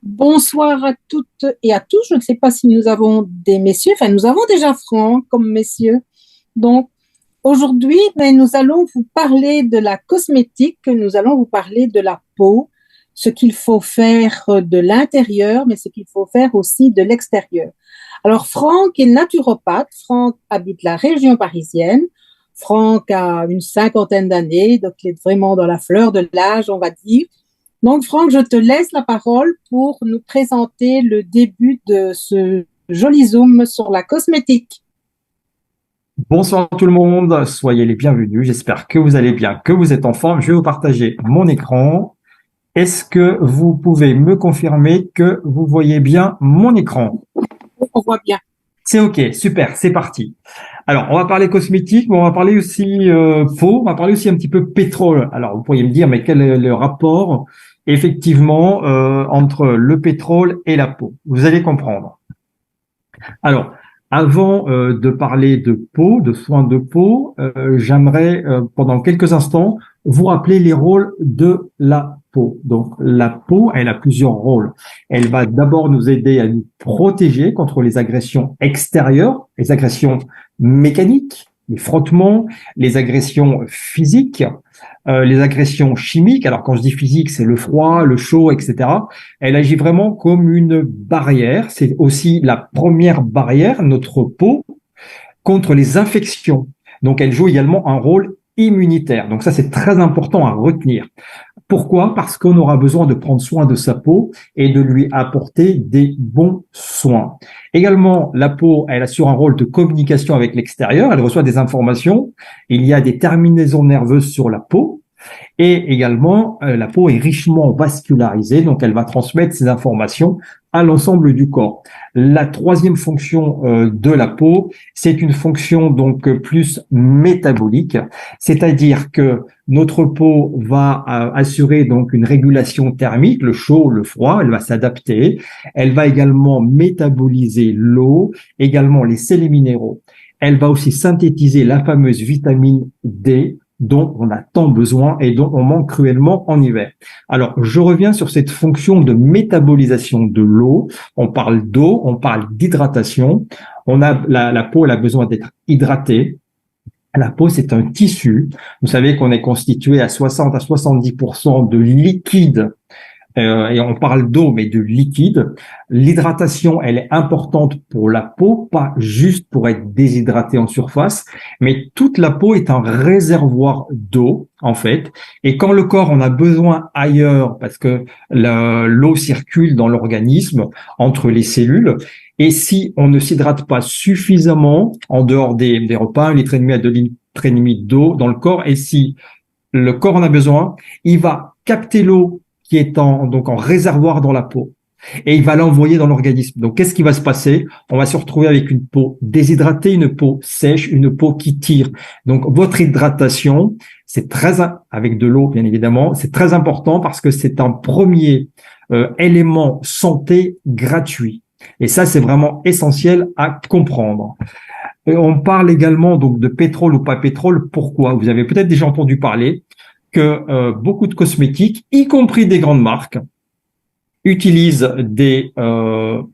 Bonsoir à toutes et à tous. Je ne sais pas si nous avons des messieurs, enfin nous avons déjà Franck comme messieurs. Donc aujourd'hui, nous allons vous parler de la cosmétique, nous allons vous parler de la peau, ce qu'il faut faire de l'intérieur, mais ce qu'il faut faire aussi de l'extérieur. Alors Franck est naturopathe, Franck habite la région parisienne. Franck a une cinquantaine d'années, donc il est vraiment dans la fleur de l'âge, on va dire. Donc, Franck, je te laisse la parole pour nous présenter le début de ce joli zoom sur la cosmétique. Bonsoir tout le monde, soyez les bienvenus. J'espère que vous allez bien, que vous êtes en forme. Je vais vous partager mon écran. Est-ce que vous pouvez me confirmer que vous voyez bien mon écran? On voit bien. C'est OK, super, c'est parti. Alors, on va parler cosmétique, mais on va parler aussi peau, on va parler aussi un petit peu pétrole. Alors, vous pourriez me dire, mais quel est le rapport effectivement entre le pétrole et la peau? Vous allez comprendre. Alors, avant de parler de peau, de soins de peau, j'aimerais pendant quelques instants vous rappeler les rôles de la peau. Donc, la peau, elle a plusieurs rôles. Elle va d'abord nous aider à nous protéger contre les agressions extérieures, les agressions mécaniques, les frottements, les agressions physiques, les agressions chimiques. Alors, quand je dis physique, c'est le froid, le chaud, etc. Elle agit vraiment comme une barrière. C'est aussi la première barrière, notre peau, contre les infections. Donc, elle joue également un rôle immunitaire. Donc, ça, c'est très important à retenir. Pourquoi? Parce qu'on aura besoin de prendre soin de sa peau et de lui apporter des bons soins. Également, la peau, elle assure un rôle de communication avec l'extérieur. Elle reçoit des informations. Il y a des terminaisons nerveuses sur la peau. Et également, la peau est richement vascularisée, donc elle va transmettre ces informations à l'ensemble du corps. La troisième fonction de la peau, c'est une fonction donc plus métabolique, c'est-à-dire que notre peau va assurer donc une régulation thermique, le chaud, le froid, elle va s'adapter. Elle va également métaboliser l'eau, également les sels et minéraux. Elle va aussi synthétiser la fameuse vitamine D dont on a tant besoin et dont on manque cruellement en hiver. Alors, je reviens sur cette fonction de métabolisation de l'eau. On parle d'eau, on parle d'hydratation. On a la peau, elle a besoin d'être hydratée. La peau, c'est un tissu. Vous savez qu'on est constitué à 60 à 70% de liquide et on parle d'eau, mais de liquide. L'hydratation, elle est importante pour la peau, pas juste pour être déshydratée en surface, mais toute la peau est un réservoir d'eau, en fait. Et quand le corps en a besoin ailleurs, parce que l'eau circule dans l'organisme, entre les cellules, et si on ne s'hydrate pas suffisamment, en dehors des repas, 1,5 litre à 2,5 litres d'eau dans le corps, et si le corps en a besoin, il va capter l'eau qui est donc en réservoir dans la peau et il va l'envoyer dans l'organisme. Donc, qu'est-ce qui va se passer? On va se retrouver avec une peau déshydratée, une peau sèche, une peau qui tire. Donc, votre hydratation, c'est avec de l'eau, bien évidemment, c'est très important parce que c'est un premier élément santé gratuit. Et ça, c'est vraiment essentiel à comprendre. Et on parle également donc de pétrole ou pas pétrole. Pourquoi? Vous avez peut-être déjà entendu parler que beaucoup de cosmétiques, y compris des grandes marques, utilisent des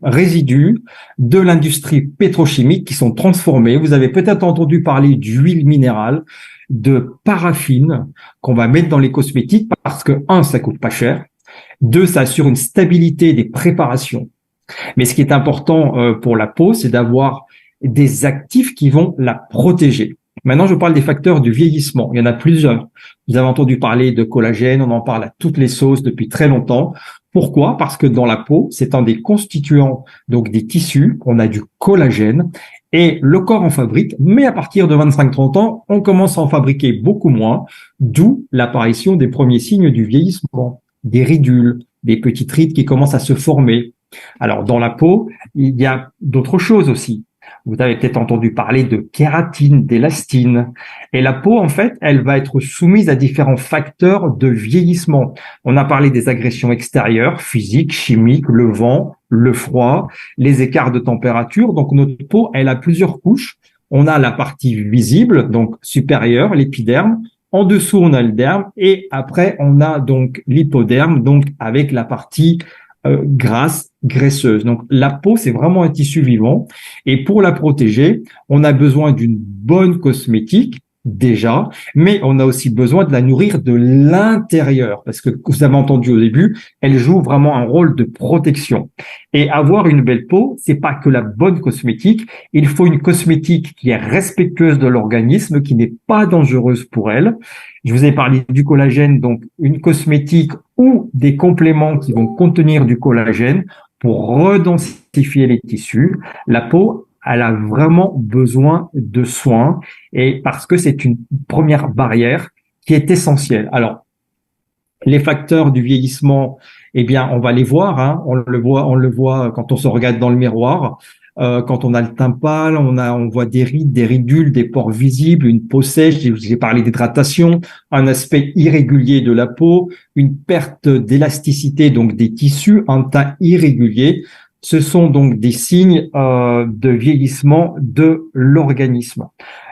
résidus de l'industrie pétrochimique qui sont transformés. Vous avez peut-être entendu parler d'huile minérale, de paraffine qu'on va mettre dans les cosmétiques parce que, un, ça coûte pas cher. Deux, ça assure une stabilité des préparations. Mais ce qui est important pour la peau, c'est d'avoir des actifs qui vont la protéger. Maintenant, je parle des facteurs du vieillissement. Il y en a plusieurs. Vous avez entendu parler de collagène, on en parle à toutes les sauces depuis très longtemps. Pourquoi? Parce que dans la peau, c'est un des constituants, donc des tissus, on a du collagène et le corps en fabrique, mais à partir de 25-30 ans, on commence à en fabriquer beaucoup moins, d'où l'apparition des premiers signes du vieillissement, des ridules, des petites rides qui commencent à se former. Alors, dans la peau, il y a d'autres choses aussi. Vous avez peut-être entendu parler de kératine, d'élastine. Et la peau, en fait, elle va être soumise à différents facteurs de vieillissement. On a parlé des agressions extérieures, physiques, chimiques, le vent, le froid, les écarts de température. Donc, notre peau, elle a plusieurs couches. On a la partie visible, donc supérieure, l'épiderme. En dessous, on a le derme. Et après, on a donc l'hypoderme, donc avec la partie grasse, graisseuse. Donc la peau, c'est vraiment un tissu vivant. Et pour la protéger, on a besoin d'une bonne cosmétique déjà, mais on a aussi besoin de la nourrir de l'intérieur, parce que vous avez entendu au début, elle joue vraiment un rôle de protection. Et avoir une belle peau, c'est pas que la bonne cosmétique, il faut une cosmétique qui est respectueuse de l'organisme, qui n'est pas dangereuse pour elle. Je vous ai parlé du collagène, donc une cosmétique ou des compléments qui vont contenir du collagène pour redensifier les tissus. La peau, elle a vraiment besoin de soins et parce que c'est une première barrière qui est essentielle. Alors, les facteurs du vieillissement, eh bien, on va les voir. Hein. On le voit quand on se regarde dans le miroir. Quand on a le teint pâle, on voit des rides, des ridules, des pores visibles, une peau sèche. J'ai parlé d'hydratation, un aspect irrégulier de la peau, une perte d'élasticité, donc des tissus, un teint irrégulier. Ce sont donc des signes de vieillissement de l'organisme.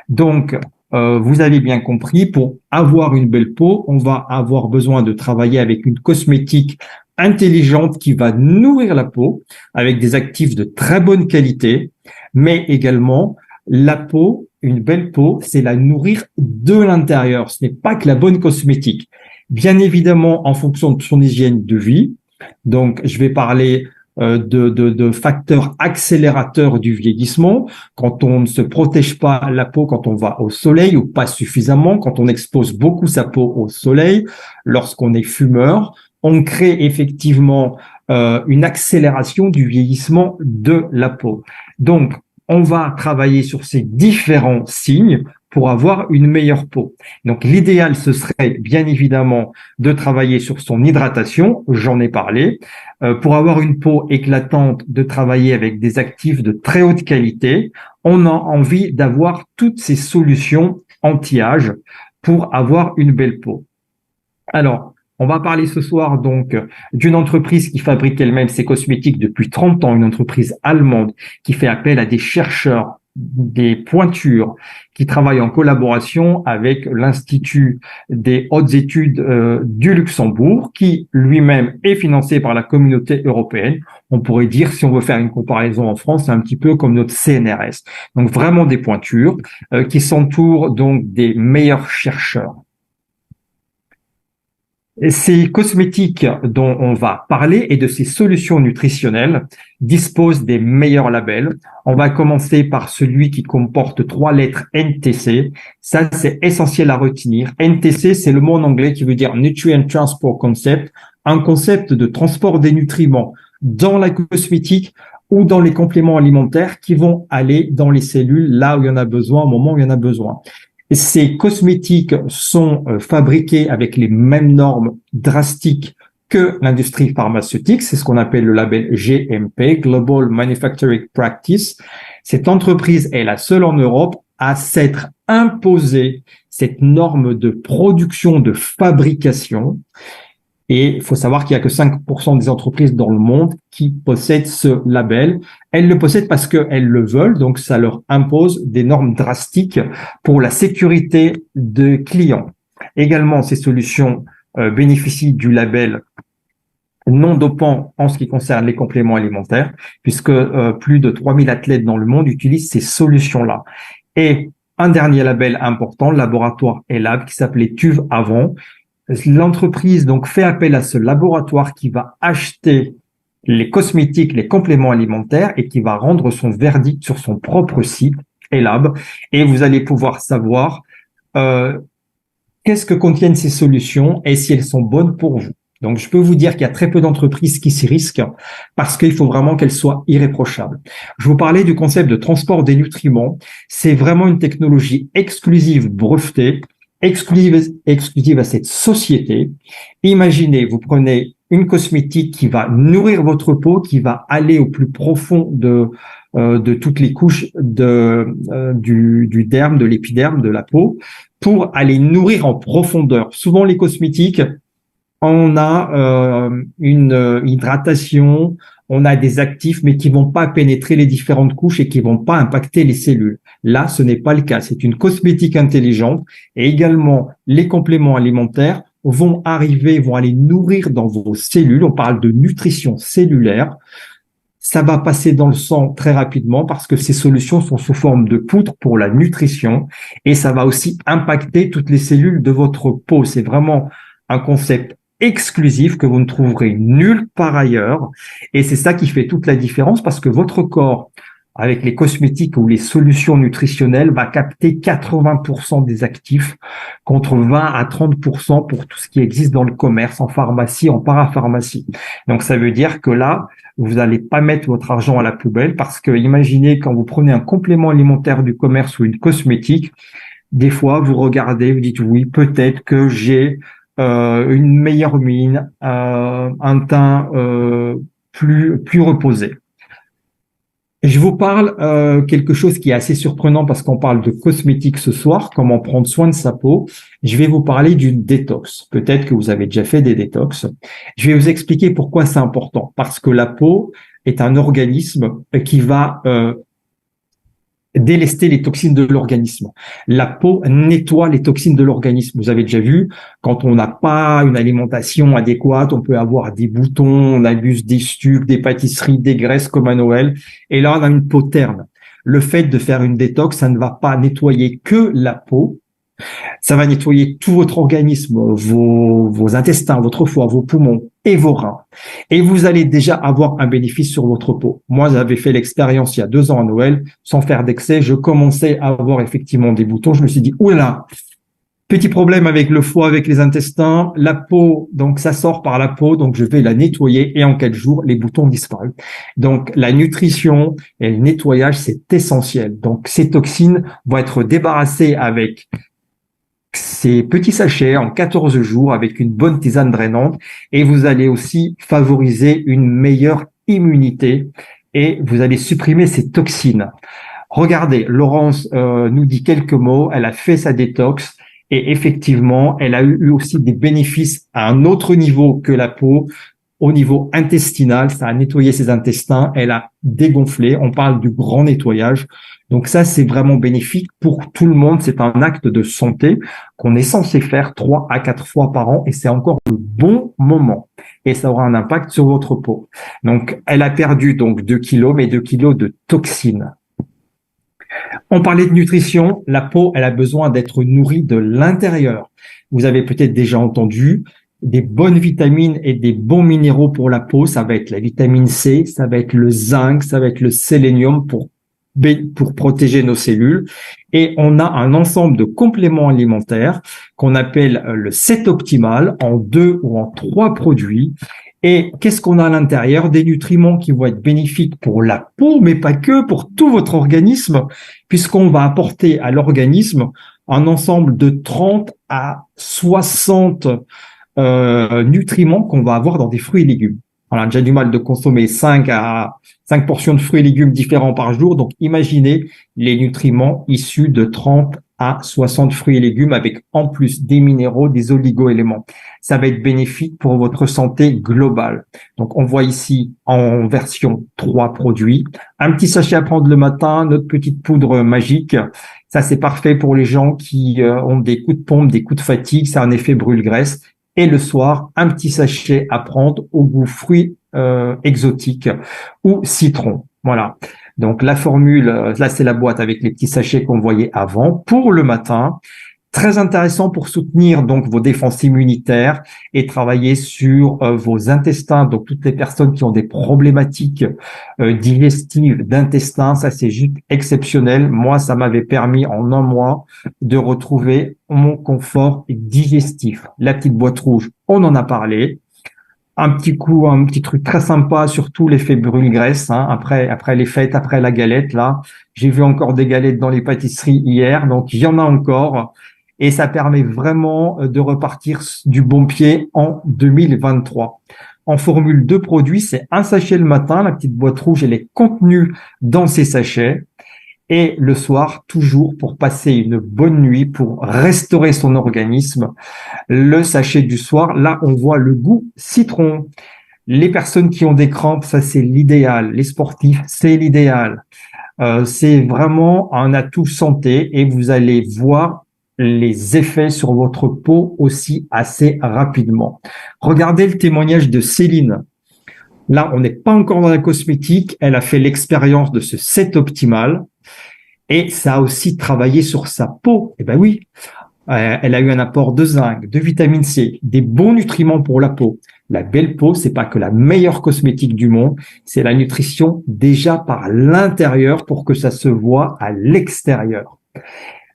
Donc, vous avez bien compris, pour avoir une belle peau, on va avoir besoin de travailler avec une cosmétique intelligente qui va nourrir la peau avec des actifs de très bonne qualité, mais également la peau, une belle peau, c'est la nourrir de l'intérieur. Ce n'est pas que la bonne cosmétique. Bien évidemment, en fonction de son hygiène de vie. Donc, je vais parler de facteurs accélérateurs du vieillissement, quand on ne se protège pas la peau, quand on va au soleil ou pas suffisamment, quand on expose beaucoup sa peau au soleil, lorsqu'on est fumeur, on crée effectivement une accélération du vieillissement de la peau. Donc, on va travailler sur ces différents signes pour avoir une meilleure peau. Donc, l'idéal, ce serait bien évidemment de travailler sur son hydratation, j'en ai parlé. Pour avoir une peau éclatante, de travailler avec des actifs de très haute qualité. On a envie d'avoir toutes ces solutions anti-âge pour avoir une belle peau. Alors, on va parler ce soir donc d'une entreprise qui fabrique elle-même ses cosmétiques depuis 30 ans, une entreprise allemande qui fait appel à des chercheurs, des pointures, qui travaillent en collaboration avec l'Institut des hautes études du Luxembourg, qui lui-même est financé par la communauté européenne. On pourrait dire, si on veut faire une comparaison en France, c'est un petit peu comme notre CNRS. Donc vraiment des pointures qui s'entourent donc des meilleurs chercheurs. Ces cosmétiques dont on va parler et de ces solutions nutritionnelles disposent des meilleurs labels. On va commencer par celui qui comporte 3 lettres NTC. Ça, c'est essentiel à retenir. NTC, c'est le mot en anglais qui veut dire Nutrient Transport Concept, un concept de transport des nutriments dans la cosmétique ou dans les compléments alimentaires qui vont aller dans les cellules là où il y en a besoin, au moment où il y en a besoin. Ces cosmétiques sont fabriqués avec les mêmes normes drastiques que l'industrie pharmaceutique. C'est ce qu'on appelle le label GMP, Global Manufacturing Practice. Cette entreprise est la seule en Europe à s'être imposée cette norme de production, de fabrication. Et il faut savoir qu'il n'y a que 5% des entreprises dans le monde qui possèdent ce label. Elles le possèdent parce qu'elles le veulent, donc ça leur impose des normes drastiques pour la sécurité des clients. Également, ces solutions bénéficient du label non dopant en ce qui concerne les compléments alimentaires, puisque plus de 3000 athlètes dans le monde utilisent ces solutions-là. Et un dernier label important, le laboratoire ELAB, qui s'appelait TÜV avant. L'entreprise donc fait appel à ce laboratoire qui va acheter les cosmétiques, les compléments alimentaires et qui va rendre son verdict sur son propre site ELAB. Et vous allez pouvoir savoir qu'est-ce que contiennent ces solutions et si elles sont bonnes pour vous. Donc, je peux vous dire qu'il y a très peu d'entreprises qui s'y risquent parce qu'il faut vraiment qu'elles soient irréprochables. Je vous parlais du concept de transport des nutriments. C'est vraiment une technologie exclusive, brevetée, exclusive à cette société. Imaginez, vous prenez une cosmétique qui va nourrir votre peau, qui va aller au plus profond de toutes les couches du derme, de l'épiderme, de la peau, pour aller nourrir en profondeur. Souvent, les cosmétiques, on a une hydratation, on a des actifs, mais qui vont pas pénétrer les différentes couches et qui vont pas impacter les cellules. Là, ce n'est pas le cas. C'est une cosmétique intelligente et également les compléments alimentaires vont arriver, vont aller nourrir dans vos cellules. On parle de nutrition cellulaire. Ça va passer dans le sang très rapidement parce que ces solutions sont sous forme de poudre pour la nutrition et ça va aussi impacter toutes les cellules de votre peau. C'est vraiment un concept exclusif que vous ne trouverez nulle part ailleurs et c'est ça qui fait toute la différence parce que votre corps, avec les cosmétiques ou les solutions nutritionnelles, va capter 80% des actifs contre 20 à 30% pour tout ce qui existe dans le commerce, en pharmacie, en parapharmacie. Donc, ça veut dire que là, vous n'allez pas mettre votre argent à la poubelle parce que imaginez quand vous prenez un complément alimentaire du commerce ou une cosmétique, des fois, vous regardez, vous dites oui, peut-être que j'ai une meilleure mine, un teint plus reposé. Je vous parle quelque chose qui est assez surprenant parce qu'on parle de cosmétiques ce soir, comment prendre soin de sa peau. Je vais vous parler d'une détox. Peut-être que vous avez déjà fait des détox. Je vais vous expliquer pourquoi c'est important. Parce que la peau est un organisme qui va délester les toxines de l'organisme. La peau nettoie les toxines de l'organisme. Vous avez déjà vu, quand on n'a pas une alimentation adéquate, on peut avoir des boutons, on abuse des sucres, des pâtisseries, des graisses comme à Noël. Et là, on a une peau terne. Le fait de faire une détox, ça ne va pas nettoyer que la peau. Ça va nettoyer tout votre organisme, vos intestins, votre foie, vos poumons et vos reins. Et vous allez déjà avoir un bénéfice sur votre peau. Moi, j'avais fait l'expérience il y a 2 ans à Noël, sans faire d'excès. Je commençais à avoir effectivement des boutons. Je me suis dit, oula, petit problème avec le foie, avec les intestins, la peau, donc ça sort par la peau, donc je vais la nettoyer et en 4 jours, les boutons disparus. Donc la nutrition et le nettoyage, c'est essentiel. Donc ces toxines vont être débarrassées avec ces petits sachets en 14 jours avec une bonne tisane drainante et vous allez aussi favoriser une meilleure immunité et vous allez supprimer ces toxines. Regardez, Laurence nous dit quelques mots, elle a fait sa détox et effectivement, elle a eu aussi des bénéfices à un autre niveau que la peau. Au niveau intestinal, ça a nettoyé ses intestins, elle a dégonflé, on parle du grand nettoyage. Donc ça, c'est vraiment bénéfique pour tout le monde. C'est un acte de santé qu'on est censé faire 3 à 4 fois par an et c'est encore le bon moment. Et ça aura un impact sur votre peau. Donc, elle a perdu donc 2 kilos, mais 2 kilos de toxines. On parlait de nutrition. La peau, elle a besoin d'être nourrie de l'intérieur. Vous avez peut-être déjà entendu des bonnes vitamines et des bons minéraux pour la peau. Ça va être la vitamine C, ça va être le zinc, ça va être le sélénium pour protéger nos cellules. Et on a un ensemble de compléments alimentaires qu'on appelle le set optimal en 2 ou en 3 produits. Et qu'est-ce qu'on a à l'intérieur? Des nutriments qui vont être bénéfiques pour la peau, mais pas que, pour tout votre organisme, puisqu'on va apporter à l'organisme un ensemble de 30 à 60 nutriments qu'on va avoir dans des fruits et légumes. On a déjà du mal de consommer 5 portions de fruits et légumes différents par jour. Donc, imaginez les nutriments issus de 30 à 60 fruits et légumes avec en plus des minéraux, des oligo-éléments. Ça va être bénéfique pour votre santé globale. Donc, on voit ici en version 3 produits. Un petit sachet à prendre le matin, notre petite poudre magique. Ça, c'est parfait pour les gens qui ont des coups de pompe, des coups de fatigue. C'est un effet brûle-graisse. Et le soir, un petit sachet à prendre au goût fruits exotiques ou citron. Voilà. Donc la formule, là c'est la boîte avec les petits sachets qu'on voyait avant pour le matin. Très intéressant pour soutenir donc vos défenses immunitaires et travailler sur vos intestins. Donc toutes les personnes qui ont des problématiques digestives d'intestin, ça c'est juste exceptionnel. Moi, ça m'avait permis en 1 mois de retrouver mon confort digestif. La petite boîte rouge, on en a parlé. Un petit truc très sympa, surtout l'effet brûle-graisse, hein, après les fêtes, après la galette, là. J'ai vu encore des galettes dans les pâtisseries hier, donc il y en a encore. Et ça permet vraiment de repartir du bon pied en 2023. En formule de produits, c'est un sachet le matin, la petite boîte rouge, elle est contenue dans ces sachets. Et le soir, toujours pour passer une bonne nuit, pour restaurer son organisme, le sachet du soir, là, on voit le goût citron. Les personnes qui ont des crampes, ça, c'est l'idéal. Les sportifs, c'est l'idéal. C'est vraiment un atout santé et vous allez voir les effets sur votre peau aussi assez rapidement. Regardez le témoignage de Céline. Là, on n'est pas encore dans la cosmétique. Elle a fait l'expérience de ce set optimal et ça a aussi travaillé sur sa peau. Eh ben oui, elle a eu un apport de zinc, de vitamine C, des bons nutriments pour la peau. La belle peau, c'est pas que la meilleure cosmétique du monde, c'est la nutrition déjà par l'intérieur pour que ça se voit à l'extérieur.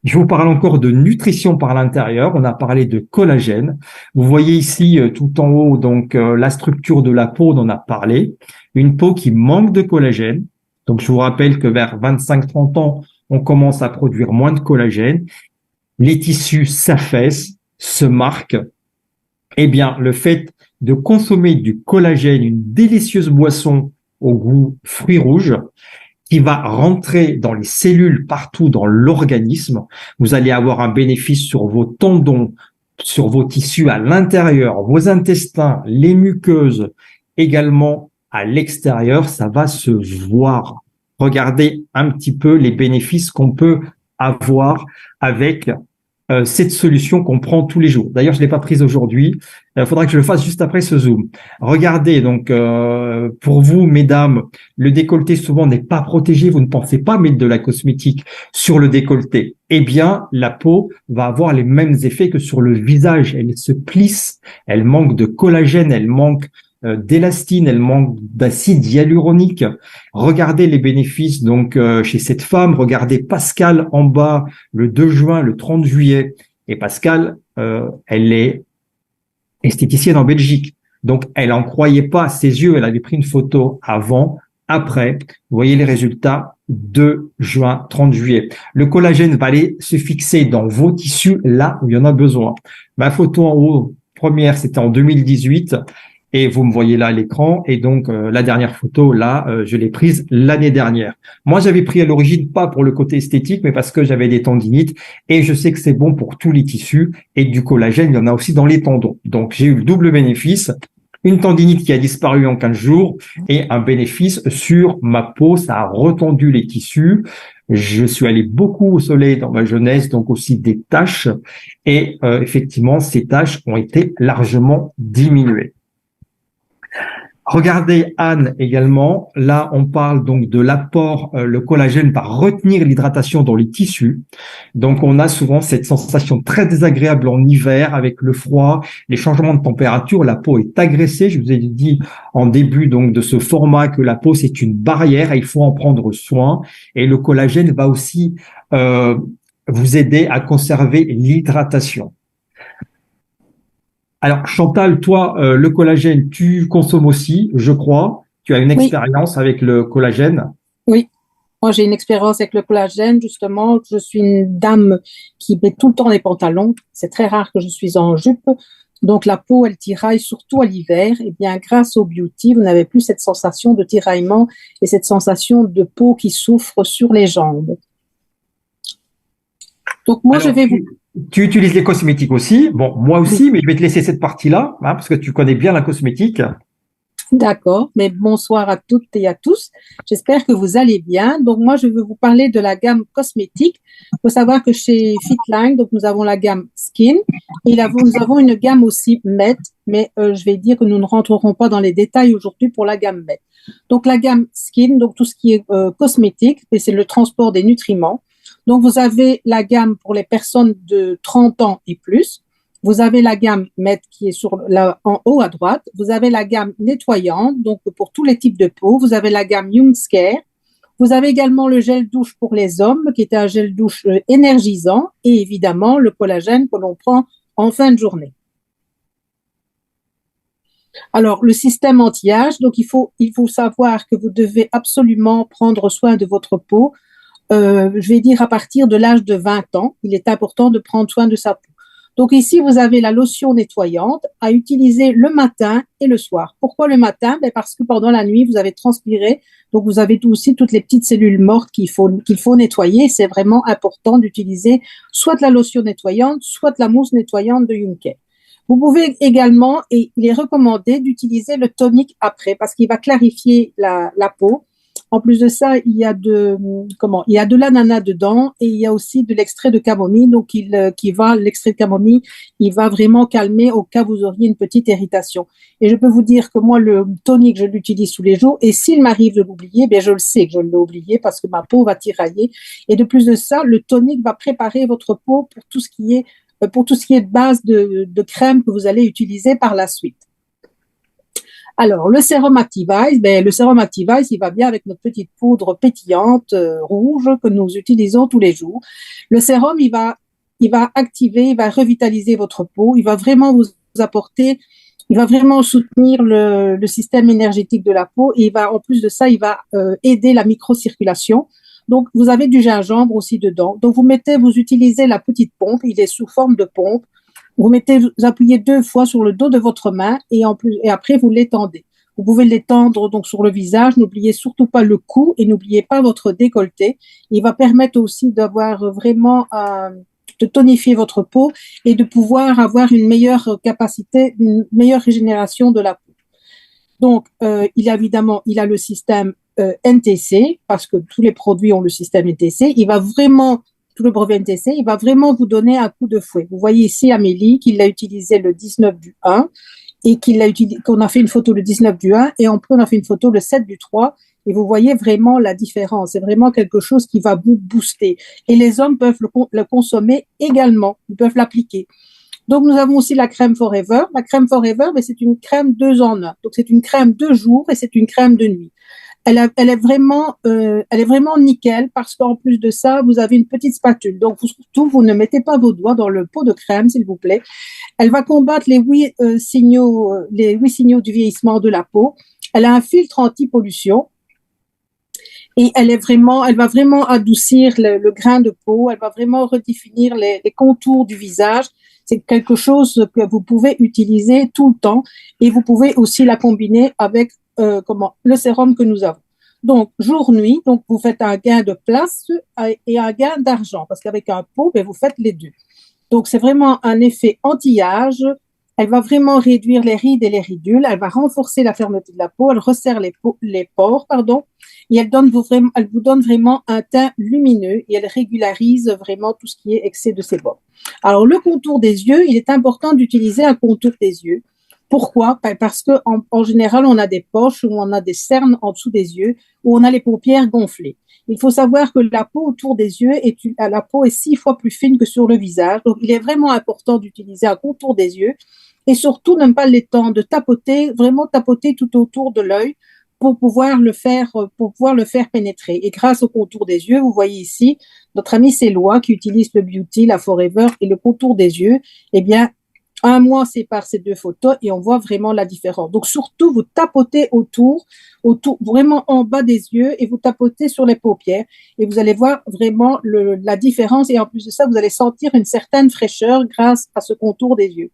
Je vous parle encore de nutrition par l'intérieur. On a parlé de collagène. Vous voyez ici tout en haut donc la structure de la peau, on en a parlé. Une peau qui manque de collagène. Donc je vous rappelle que vers 25-30 ans, on commence à produire moins de collagène. Les tissus s'affaissent, se marquent. Eh bien, le fait de consommer du collagène, une délicieuse boisson au goût fruits rouges, qui va rentrer dans les cellules partout dans l'organisme. Vous allez avoir un bénéfice sur vos tendons, sur vos tissus à l'intérieur, vos intestins, les muqueuses, également à l'extérieur, ça va se voir. Regardez un petit peu les bénéfices qu'on peut avoir avec cette solution qu'on prend tous les jours. D'ailleurs, je l'ai pas prise aujourd'hui. Il faudra que je le fasse juste après ce Zoom. Regardez, donc, pour vous, mesdames, le décolleté souvent n'est pas protégé. Vous ne pensez pas mettre de la cosmétique sur le décolleté. Eh bien, la peau va avoir les mêmes effets que sur le visage. Elle se plisse, elle manque de collagène, elle manque d'élastine, elle manque d'acide hyaluronique. Regardez les bénéfices donc chez cette femme. Regardez Pascal en bas le 2 juin, le 30 juillet. Et Pascal, elle est esthéticienne en Belgique. Donc, elle n'en croyait pas à ses yeux. Elle avait pris une photo avant, après. Vous voyez les résultats 2 juin, 30 juillet. Le collagène va aller se fixer dans vos tissus là où il y en a besoin. Ma photo en haut, première, c'était en 2018. Et vous me voyez là à l'écran. Et donc, la dernière photo, là, je l'ai prise l'année dernière. Moi, j'avais pris à l'origine pas pour le côté esthétique, mais parce que j'avais des tendinites. Et je sais que c'est bon pour tous les tissus. Et du collagène, il y en a aussi dans les tendons. Donc, j'ai eu le double bénéfice. Une tendinite qui a disparu en 15 jours et un bénéfice sur ma peau. Ça a retendu les tissus. Je suis allé beaucoup au soleil dans ma jeunesse, donc aussi des taches. Et effectivement, ces taches ont été largement diminuées. Regardez Anne également. Là, on parle donc de l'apport, le collagène va retenir l'hydratation dans les tissus. Donc, on a souvent cette sensation très désagréable en hiver avec le froid, les changements de température. La peau est agressée. Je vous ai dit en début donc de ce format que la peau c'est une barrière et il faut en prendre soin. Et le collagène va aussi vous aider à conserver l'hydratation. Alors, Chantal, toi, le collagène, tu consommes aussi, je crois. Tu as une Oui, expérience avec le collagène. oui. Moi, j'ai une expérience avec le collagène, justement. Je suis une dame qui met tout le temps des pantalons. C'est très rare que je suis en jupe. Donc, la peau, elle tiraille surtout à l'hiver. Et bien, grâce au beauty, vous n'avez plus cette sensation de tiraillement et cette sensation de peau qui souffre sur les jambes. Donc, moi, je Alors, vais vous... tu utilises les cosmétiques aussi. Bon, moi Oui. aussi, mais je vais te laisser cette partie-là, hein, parce que tu connais bien la cosmétique. D'accord, mais bonsoir à toutes et à tous. J'espère que vous allez bien. Donc, moi, je veux vous parler de la gamme cosmétique. Il faut savoir que chez Fitline, donc, nous avons la gamme Skin et nous avons une gamme aussi Met, mais je vais dire que nous ne rentrerons pas dans les détails aujourd'hui pour la gamme Met. Donc, la gamme Skin, donc tout ce qui est cosmétique, et c'est le transport des nutriments. Donc, vous avez la gamme pour les personnes de 30 ans et plus. Vous avez la gamme Met qui est en haut à droite. Vous avez la gamme nettoyante, donc pour tous les types de peau. Vous avez la gamme Young Scare. Vous avez également le gel douche pour les hommes, qui est un gel douche énergisant, et évidemment le collagène que l'on prend en fin de journée. Alors, le système anti-âge, donc il faut savoir que vous devez absolument prendre soin de votre peau. Je vais dire à partir de l'âge de 20 ans, il est important de prendre soin de sa peau. Donc ici, vous avez la lotion nettoyante à utiliser le matin et le soir. Pourquoi le matin? Parce que pendant la nuit, vous avez transpiré, donc vous avez aussi toutes les petites cellules mortes qu'il faut nettoyer. C'est vraiment important d'utiliser soit de la lotion nettoyante, soit de la mousse nettoyante de Juncker. Vous pouvez également, et il est recommandé d'utiliser le tonique après, parce qu'il va clarifier la peau. En plus de ça, il y a de l'ananas dedans et il y a aussi de l'extrait de camomille. Donc, l'extrait de camomille, il va vraiment calmer au cas où vous auriez une petite irritation. Et je peux vous dire que moi, le tonique, je l'utilise tous les jours. Et s'il m'arrive de l'oublier, ben, je le sais que je l'ai oublié parce que ma peau va tirailler. Et de plus de ça, le tonique va préparer votre peau pour tout ce qui est de base de crème que vous allez utiliser par la suite. Alors, le sérum Activise, il va bien avec notre petite poudre pétillante rouge que nous utilisons tous les jours. Le sérum, il va activer, il va revitaliser votre peau, il va vraiment vous apporter, il va vraiment soutenir le système énergétique de la peau et en plus de ça, il va aider la microcirculation. Donc, vous avez du gingembre aussi dedans. Donc, vous utilisez la petite pompe, il est sous forme de pompe. Vous appuyez 2 fois sur le dos de votre main et après vous l'étendez. Vous pouvez l'étendre donc sur le visage. N'oubliez surtout pas le cou et n'oubliez pas votre décolleté. Il va permettre aussi d'avoir vraiment de tonifier votre peau et de pouvoir avoir une meilleure capacité, une meilleure régénération de la peau. Donc, il a le système NTC parce que tous les produits ont le système NTC. Tout le brevet NTC, il va vraiment vous donner un coup de fouet. Vous voyez ici Amélie qui l'a utilisé le 19 du 1 et qu'on a fait une photo le 19 du 1 et après on a fait une photo le 7 du 3 et vous voyez vraiment la différence. C'est vraiment quelque chose qui va vous booster. Et les hommes peuvent le consommer également, ils peuvent l'appliquer. Donc, nous avons aussi la crème Forever. La crème Forever, c'est une crème 2 en 1. Donc, c'est une crème de jour et c'est une crème de nuit. Elle est vraiment nickel parce qu'en plus de ça, vous avez une petite spatule. Donc, surtout, vous ne mettez pas vos doigts dans le pot de crème, s'il vous plaît. Elle va combattre les 8 signaux du vieillissement de la peau. Elle a un filtre anti-pollution. Et elle va vraiment adoucir le grain de peau. Elle va vraiment redéfinir les contours du visage. C'est quelque chose que vous pouvez utiliser tout le temps. Et vous pouvez aussi la combiner avec le sérum que nous avons. Donc, jour-nuit, donc vous faites un gain de place et un gain d'argent. Parce qu'avec un pot, vous faites les deux. Donc, c'est vraiment un effet anti-âge. Elle va vraiment réduire les rides et les ridules. Elle va renforcer la fermeté de la peau. Elle resserre les pores, pardon. Et elle vous donne vraiment un teint lumineux et elle régularise vraiment tout ce qui est excès de sébum. Alors, le contour des yeux, il est important d'utiliser un contour des yeux. Pourquoi? Parce qu'en général, on a des poches ou on a des cernes en dessous des yeux où on a les paupières gonflées. Il faut savoir que la peau autour des yeux la peau est 6 fois plus fine que sur le visage. Donc, il est vraiment important d'utiliser un contour des yeux et surtout ne pas l'étendre, de vraiment tapoter tout autour de l'œil pour pouvoir le faire pénétrer. Et grâce au contour des yeux, vous voyez ici, notre amie Célois qui utilise le Beauty, la Forever et le contour des yeux, eh bien, un mois sépare ces 2 photos et on voit vraiment la différence. Donc, surtout, vous tapotez autour, vraiment en bas des yeux et vous tapotez sur les paupières et vous allez voir vraiment la différence. Et en plus de ça, vous allez sentir une certaine fraîcheur grâce à ce contour des yeux.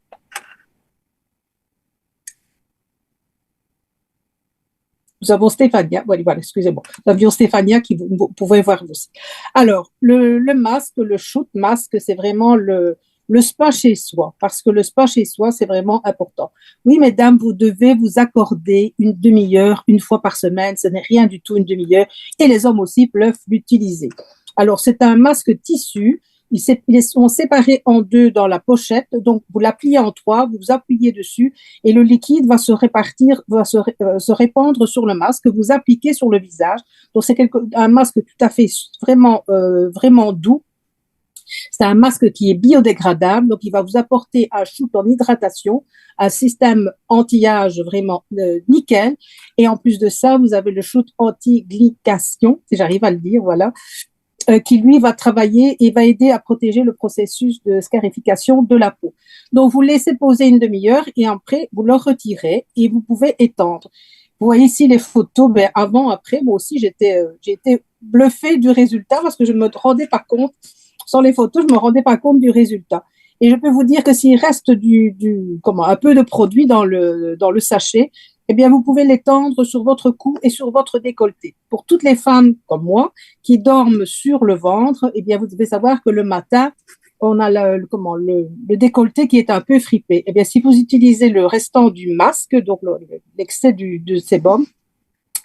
Nous avons Stéphania, voilà, excusez-moi. Nous avions Stéphania qui vous pouvez voir aussi. Alors, le masque, le shoot masque, c'est vraiment le spa chez soi, parce que le spa chez soi, c'est vraiment important. Oui, mesdames, vous devez vous accorder une demi-heure, une fois par semaine, ce n'est rien du tout une demi-heure, et les hommes aussi peuvent l'utiliser. Alors, c'est un masque tissu, ils sont séparés en 2 dans la pochette, donc vous la pliez en 3, vous appuyez dessus, et le liquide va se répandre sur le masque, vous appliquez sur le visage. Donc, c'est un masque tout à fait vraiment doux. C'est un masque qui est biodégradable, donc il va vous apporter un shoot en hydratation, un système anti-âge vraiment nickel. Et en plus de ça, vous avez le shoot anti-glycation, si j'arrive à le dire, voilà, qui lui va travailler et va aider à protéger le processus de scarification de la peau. Donc, vous laissez poser une demi-heure et après, vous le retirez et vous pouvez étendre. Vous voyez ici les photos, avant, après, moi aussi, j'ai été bluffée du résultat parce que je ne me rendais pas compte. Sans les photos, je ne me rendais pas compte du résultat. Et je peux vous dire que s'il reste un peu de produit dans le sachet, eh bien, vous pouvez l'étendre sur votre cou et sur votre décolleté. Pour toutes les femmes comme moi qui dorment sur le ventre, eh bien, vous devez savoir que le matin, on a le décolleté qui est un peu fripé. Eh bien, si vous utilisez le restant du masque, donc l'excès de sébum,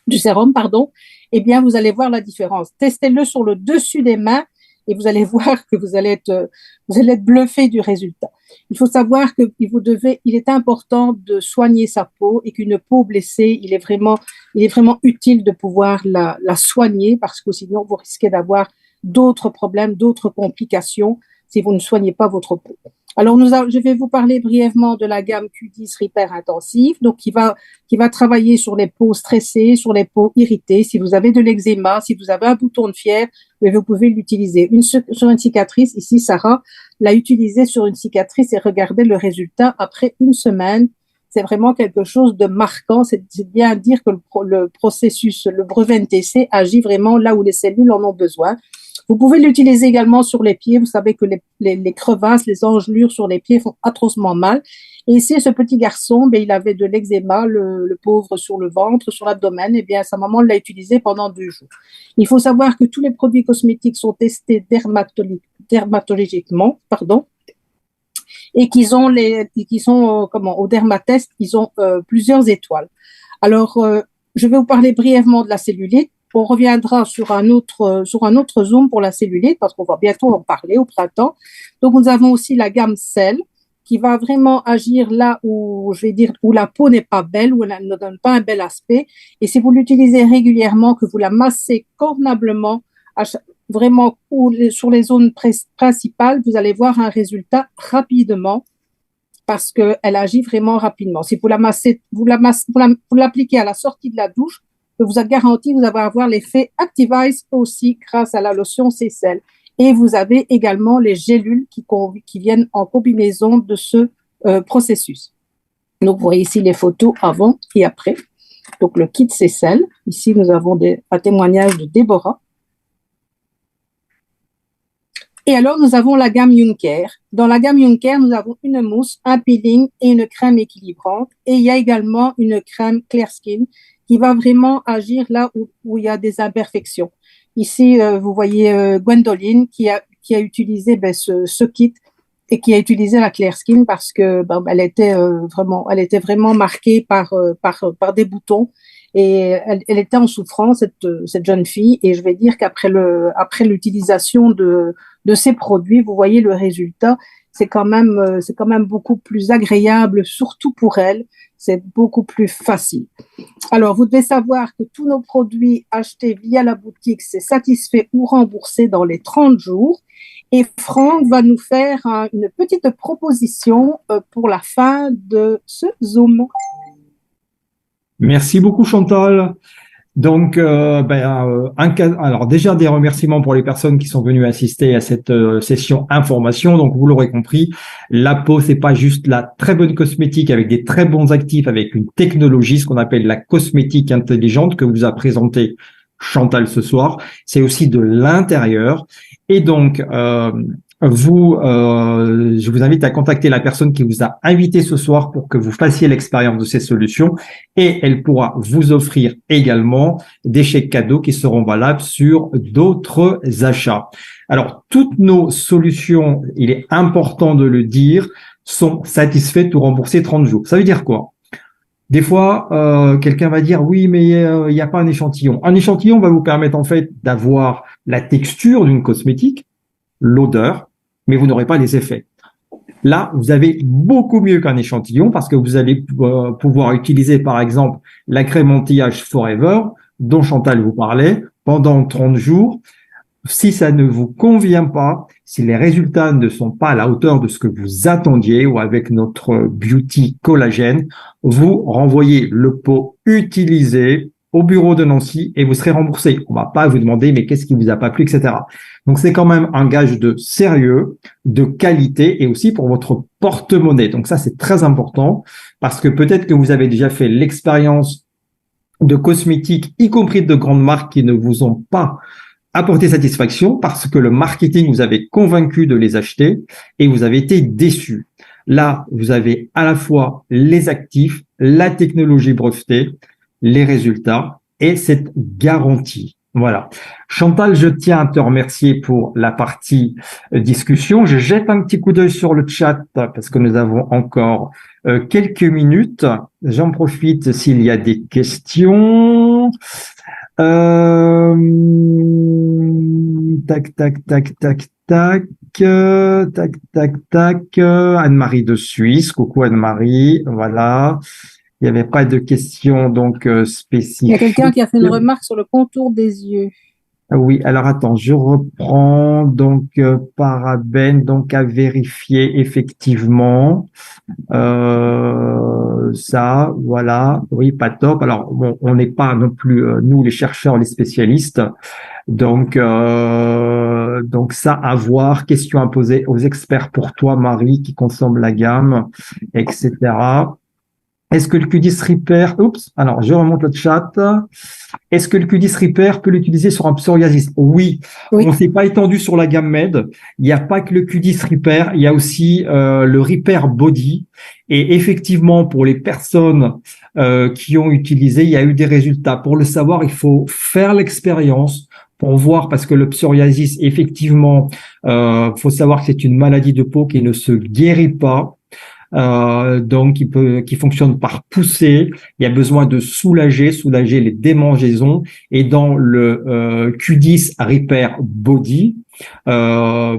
du sérum, pardon, eh bien, vous allez voir la différence. Testez-le sur le dessus des mains et vous allez voir que vous allez être bluffé du résultat. Il faut savoir il est important de soigner sa peau et qu'une peau blessée, il est vraiment utile de pouvoir la soigner parce que sinon vous risquez d'avoir d'autres problèmes, d'autres complications si vous ne soignez pas votre peau. Alors, je vais vous parler brièvement de la gamme Q10 Repair Intensive, donc qui va travailler sur les peaux stressées, sur les peaux irritées. Si vous avez de l'eczéma, si vous avez un bouton de fièvre, vous pouvez l'utiliser. Sur une cicatrice, ici, Sarah l'a utilisé sur une cicatrice et regardez le résultat après une semaine. C'est vraiment quelque chose de marquant. C'est bien dire que le processus, le brevet NTC agit vraiment là où les cellules en ont besoin. Vous pouvez l'utiliser également sur les pieds. Vous savez que les crevasses, les engelures sur les pieds font atrocement mal. Et ici, ce petit garçon, il avait de l'eczéma, le pauvre, sur le ventre, sur l'abdomen. Eh bien, sa maman l'a utilisé pendant 2 jours. Il faut savoir que tous les produits cosmétiques sont testés dermatologiquement, et qu'ils sont au dermatest, ils ont plusieurs étoiles. Alors, je vais vous parler brièvement de la cellulite. On reviendra sur un autre Zoom pour la cellulite parce qu'on va bientôt en parler au printemps. Donc, nous avons aussi la gamme Cell qui va vraiment agir là où, je vais dire, où la peau n'est pas belle, où elle ne donne pas un bel aspect. Et si vous l'utilisez régulièrement, que vous la massez convenablement, vraiment sur les zones principales, vous allez voir un résultat rapidement parce qu'elle agit vraiment rapidement. Si vous vous l'appliquez à la sortie de la douche, je vous garantis, vous allez avoir l'effet Activize aussi grâce à la lotion Cell. Et vous avez également les gélules qui viennent en combinaison de ce processus. Donc, vous voyez ici les photos avant et après. Donc, le kit Cell. Ici, nous avons un témoignage de Déborah. Et alors, nous avons la gamme Juncker. Dans la gamme Juncker, nous avons une mousse, un peeling et une crème équilibrante. Et il y a également une crème Clear Skin qui va vraiment agir là où il y a des imperfections. Ici, vous voyez Gwendoline qui a utilisé ce kit et qui a utilisé la Clear Skin parce que elle était vraiment marquée par des boutons et elle était en souffrance cette jeune fille. Et je vais dire qu'après l'utilisation de ces produits, vous voyez le résultat, c'est quand même beaucoup plus agréable, surtout pour elle. C'est beaucoup plus facile. Alors, vous devez savoir que tous nos produits achetés via la boutique, c'est satisfait ou remboursé dans les 30 jours. Et Franck va nous faire une petite proposition pour la fin de ce Zoom. Merci beaucoup, Chantal. Donc, alors déjà des remerciements pour les personnes qui sont venues assister à cette session information. Donc, vous l'aurez compris, la peau, c'est pas juste la très bonne cosmétique avec des très bons actifs, avec une technologie, ce qu'on appelle la cosmétique intelligente que vous a présenté Chantal ce soir. C'est aussi de l'intérieur. Et donc, je vous invite à contacter la personne qui vous a invité ce soir pour que vous fassiez l'expérience de ces solutions et elle pourra vous offrir également des chèques cadeaux qui seront valables sur d'autres achats. Alors, toutes nos solutions, il est important de le dire, sont satisfaites ou remboursées 30 jours. Ça veut dire quoi? Des fois, quelqu'un va dire oui, mais il n'y a pas un échantillon. Un échantillon va vous permettre en fait d'avoir la texture d'une cosmétique, l'odeur, mais vous n'aurez pas les effets. Là, vous avez beaucoup mieux qu'un échantillon parce que vous allez pouvoir utiliser, par exemple, la crème anti-âge Forever dont Chantal vous parlait pendant 30 jours. Si ça ne vous convient pas, si les résultats ne sont pas à la hauteur de ce que vous attendiez ou avec notre Beauty Collagène, vous renvoyez le pot utilisé au bureau de Nancy et vous serez remboursé. On va pas vous demander mais qu'est-ce qui vous a pas plu, etc. Donc c'est quand même un gage de sérieux, de qualité et aussi pour votre porte-monnaie. Donc ça c'est très important parce que peut-être que vous avez déjà fait l'expérience de cosmétiques, y compris de grandes marques qui ne vous ont pas apporté satisfaction parce que le marketing vous avait convaincu de les acheter et vous avez été déçu. Là, vous avez à la fois les actifs, la technologie brevetée, les résultats et cette garantie. Voilà. Chantal, je tiens à te remercier pour la partie discussion. Je jette un petit coup d'œil sur le chat parce que nous avons encore quelques minutes. J'en profite s'il y a des questions. Euh, tac, tac, tac, tac, tac. Tac, tac, tac. Anne-Marie de Suisse. Coucou Anne-Marie. Voilà. Il n'y avait pas de questions donc Il y a spécifiques. quelqu'un qui a fait une remarque sur le contour des yeux. Oui, alors attends, je reprends donc parabène, donc à vérifier effectivement ça, voilà, oui, pas top. Alors bon, on n'est pas non plus nous les chercheurs, les spécialistes, donc ça à voir, question à poser aux experts pour toi, Marie, qui consomme la gamme, etc. Est-ce que le Q10 Repair, alors je remonte le chat. Est-ce que le Q10 Repair peut l'utiliser sur un psoriasis? Oui. Oui. On ne s'est pas étendu sur la gamme Med. Il n'y a pas que le Q10 Repair, il y a aussi le Repair Body. Et effectivement, pour les personnes qui ont utilisé, il y a eu des résultats. Pour le savoir, il faut faire l'expérience pour voir, parce que le psoriasis, effectivement, faut savoir que c'est une maladie de peau qui ne se guérit pas. Donc qui fonctionne par poussée. Il y a besoin de soulager les démangeaisons. Et dans le Q10 Repair Body, moi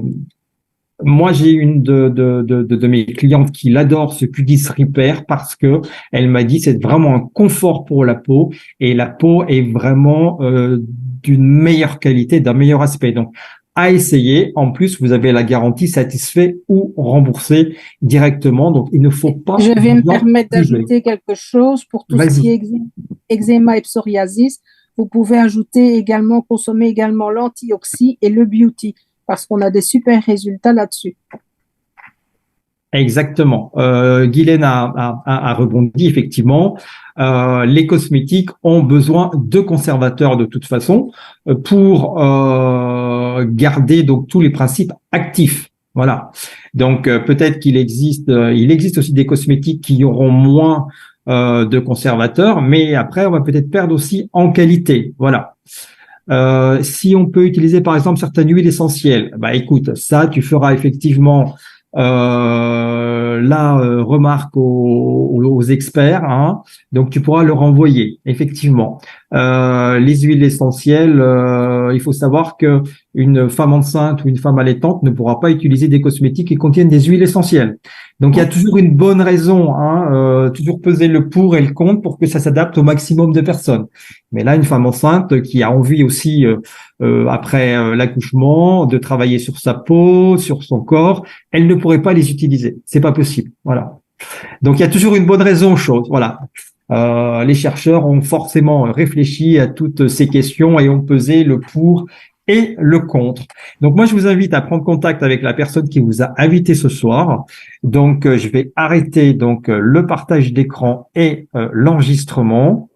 j'ai une de mes clientes qui l'adore, ce Q10 Repair, parce que elle m'a dit c'est vraiment un confort pour la peau et la peau est vraiment d'une meilleure qualité, d'un meilleur aspect. Donc à essayer. En plus, vous avez la garantie satisfait ou remboursée directement. Donc, il ne faut pas... Je vais me permettre d'ajouter quelque chose pour tout ce qui est eczéma et psoriasis. Vous pouvez consommer également l'antioxy et le beauty parce qu'on a des super résultats là-dessus. Exactement. Guylaine a rebondi, effectivement. Les cosmétiques ont besoin de conservateurs de toute façon pour garder donc tous les principes actifs. Voilà. Donc peut-être qu'il existe, il existe aussi des cosmétiques qui auront moins de conservateurs, mais après on va peut-être perdre aussi en qualité. Voilà. Si on peut utiliser par exemple certaines huiles essentielles, bah écoute, ça tu feras effectivement remarque aux experts, hein, donc tu pourras leur envoyer effectivement les huiles essentielles. Il faut savoir que une femme enceinte ou une femme allaitante ne pourra pas utiliser des cosmétiques qui contiennent des huiles essentielles. Donc il y a toujours une bonne raison, hein, toujours peser le pour et le contre pour que ça s'adapte au maximum de personnes. Mais là, une femme enceinte qui a envie aussi après l'accouchement de travailler sur sa peau, sur son corps, elle ne pourrait pas les utiliser. C'est pas possible. Voilà. Donc il y a toujours une bonne raison aux choses. Voilà. Les chercheurs ont forcément réfléchi à toutes ces questions et ont pesé le pour et le contre. Donc moi je vous invite à prendre contact avec la personne qui vous a invité ce soir. Donc je vais arrêter donc le partage d'écran et l'enregistrement.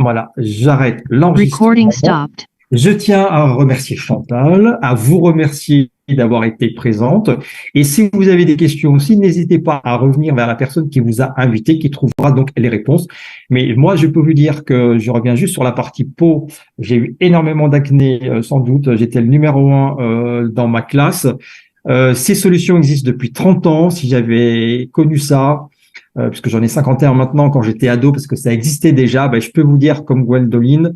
Voilà, j'arrête l'enregistrement. Je tiens à remercier Chantal, à vous remercier d'avoir été présente. Et si vous avez des questions aussi, n'hésitez pas à revenir vers la personne qui vous a invité, qui trouvera donc les réponses. Mais moi, je peux vous dire que je reviens juste sur la partie peau. J'ai eu énormément d'acné, sans doute. J'étais le numéro 1 dans ma classe. Ces solutions existent depuis 30 ans. Si j'avais connu ça, puisque j'en ai 51 maintenant, quand j'étais ado, parce que ça existait déjà, je peux vous dire, comme Gwendoline,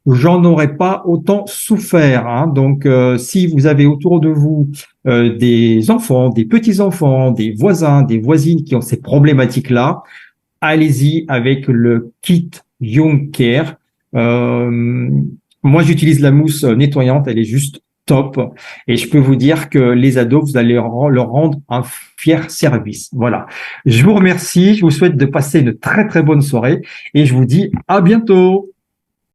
j'en aurais pas autant souffert. Hein. Donc, si vous avez autour de vous des enfants, des petits-enfants, des voisins, des voisines qui ont ces problématiques-là, allez-y avec le kit Young Care. Moi, j'utilise la mousse nettoyante, elle est juste top. Et je peux vous dire que les ados, vous allez leur rendre un fier service. Voilà. Je vous remercie. Je vous souhaite de passer une très, très bonne soirée et je vous dis à bientôt.